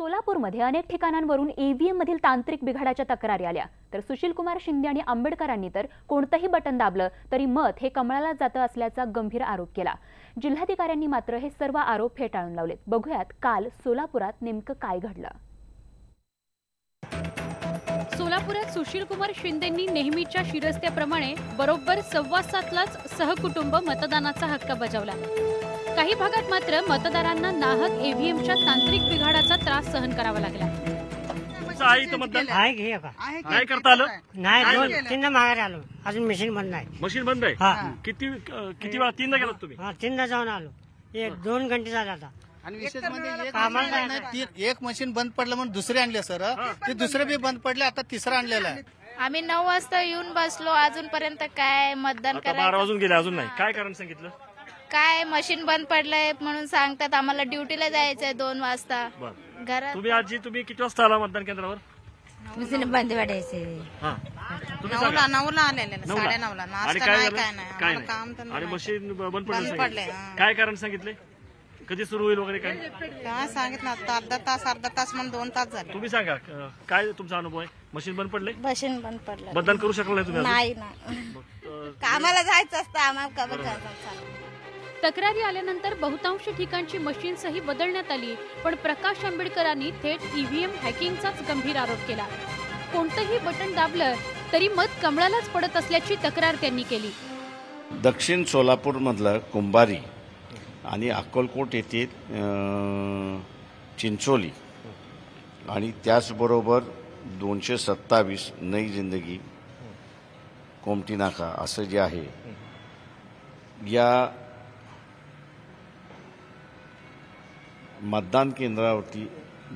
सोलापूरमध्ये अनेक ठिकाणांवरून ईव्हीएम मधील तांत्रिक बिघाडाच्या तक्रारी आल्या, तर सुशीलकुमार शिंदे आणि आंबेडकरांनी तर कोणतंही बटन दाबलं तरी मत हे कमळाला जातं असल्याचा गंभीर आरोप केला। जिल्हाधिकाऱ्यांनी मात्र हे सर्व आरोप फेटाळून लावलेत। बघूयात काल सोलापुरात नेमकं काय घडलं। सोलापुरात सुशीलकुमार शिंदेंनी नेहमीच्या शिरस्त्याप्रमाणे बरोबर 7:15लाच सहकुटुंब मतदानाचा हक्क बजावला। काही भागात मात्र मतदारांना नाहक ईव्हीएमच्या तांत्रिक बिघाडाचा त्रास सहन करावा लागला। काय करता आलं? नाही, तीनदा मागे आलो, अजून मशीन बंद आहे। मशीन बंद आहे? किती वेळा? तीनदा गेलात तुम्ही? तीनदा जाऊन आलो, 1-2 घंटे झाले आता। आणि विशेष म्हणजे एक मशीन बंद पडलं म्हणून दुसरे आणले सर, ते दुसरे बी बंद पडले, आता तिसरं आणलेलं आहे। आम्ही 9 वाजता येऊन बसलो, अजूनपर्यंत काय मतदान करायचं? 12 वाजून गेले, अजून नाही। काय कारण सांगितलं? काय मशीन बंद पडलंय म्हणून सांगतात, आम्हाला ड्युटीला जायचंय 2 वाजता घरात। तुम्ही किती वाजता आला मतदान केंद्रावर? मशीन बंद पडायचे 9ला आलेले, 9:30ला। नाश्ता नाही, काय नाही, काम तर आणि मशीन बंद पडले। काय कारण सांगितले? कधी सुरू होईल वगैरे काय सांगितलं? आता अर्धा तास म्हणून 2 तास झाले। तुम्ही सांगा, काय तुमचा अनुभव आहे? मशीन बंद पडले? मशीन बंद पडलं, मतदान करू शकला नाही तुम्ही? नाही ना, कामाला जायचं असतं आम्हाला। तक्रारी आल्यानंतर बहुतांश ठिकाणची मशीन्सही बदलण्यात आली, पण प्रकाश आंबेडकरांनी थेट ईव्हीएम हॅकिंगचाच गंभीर आरोप केला। कोणतंही बटन दाबलं तरी मत कमळालाच पडत असल्याची तक्रार त्यांनी केली। दक्षिण सोलापूर मधलं कुंभारी आणि अक्कलकोट येथे चिंचोली आणि त्याचबरोबर 227 नई जिंदगी कोमटी नाका असं जे आहे, या मतदान केंद्रावरती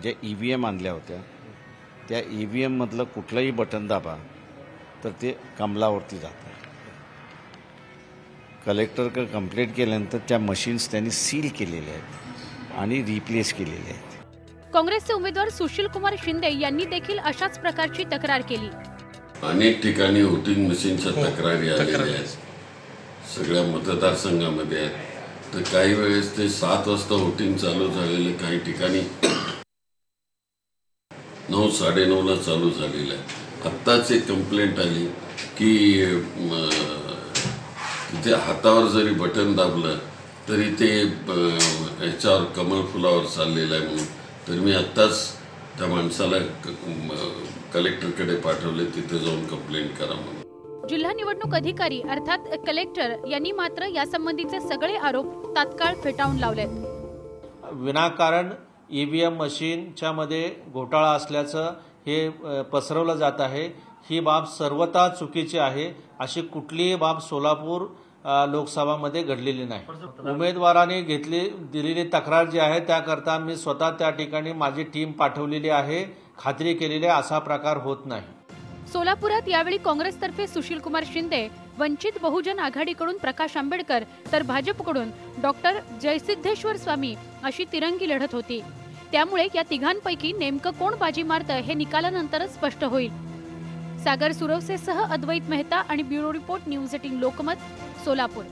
ज्या ईव्हीएम आणल्या होत्या, त्या ईव्हीएम मधलं कुठलंही बटन दाबा तर ते कमलावरती जातं। कलेक्टरकडे कंप्लेंट केल्यानंतर त्या मशीन्स त्यांनी सील केलेल्या आहेत आणि रिप्लेस केलेल्या आहेत। काँग्रेसचे उमेदवार सुशीलकुमार शिंदे यांनी देखील अशाच प्रकारची तक्रार केली। अनेक ठिकाणी वोटिंग मशीनच्या तक्रारी आलेल्या आहेत, सगळ्या मतदारसंघामध्ये आहेत। तर काही वेळेस ते 7 वाजता वोटिंग चालू झालेलं, काही ठिकाणी 9, 9:30ला चालू झालेलं आहे। आत्ताच एक कंप्लेंट आली की तिथे हातावर जरी बटन दाबलं तरी ते याच्यावर कमळ फुलावर चाललेलं आहे म्हणून। तर मी आत्ताच त्या माणसाला कलेक्टरकडे पाठवले, तिथे जाऊन कंप्लेंट करा म्हणून। जिल्हा निवडणूक अधिकारी अर्थात कलेक्टर यांनी मात्र यासंबंधीचे सगळे आरोप तात्काळ फेटाळून लावलेत। विनाकारण ईव्हीएम मशीनच्या मध्ये घोटाळा असल्याचं हे पसरवलं जात आहे। ही बाब सर्वथा चुकीची आहे। अशी कुठलीही बाब सोलापूर लोकसभामध्ये घडलेली नाही। उमेदवारांनी दिलेली तक्रार जी आहे त्याकरता मी स्वतः त्या ठिकाणी माझी टीम पाठवलेली आहे, खात्री केलेली आहे, असा प्रकार होत नाही। सोलापुरात यावेळी काँग्रेसतर्फे सुशीलकुमार शिंदे, वंचित बहुजन आघाडीकडून प्रकाश आंबेडकर तर भाजपकडून डॉक्टर जयसिद्धेश्वर स्वामी अशी तिरंगी लढत होती। त्यामुळे या तिघांपैकी नेमकं कोण बाजी मारतं हे निकालानंतरच स्पष्ट होईल। सागर सुरवसेसह अद्वैत मेहता आणि bureau report, news 18 Lokmat, Solapur.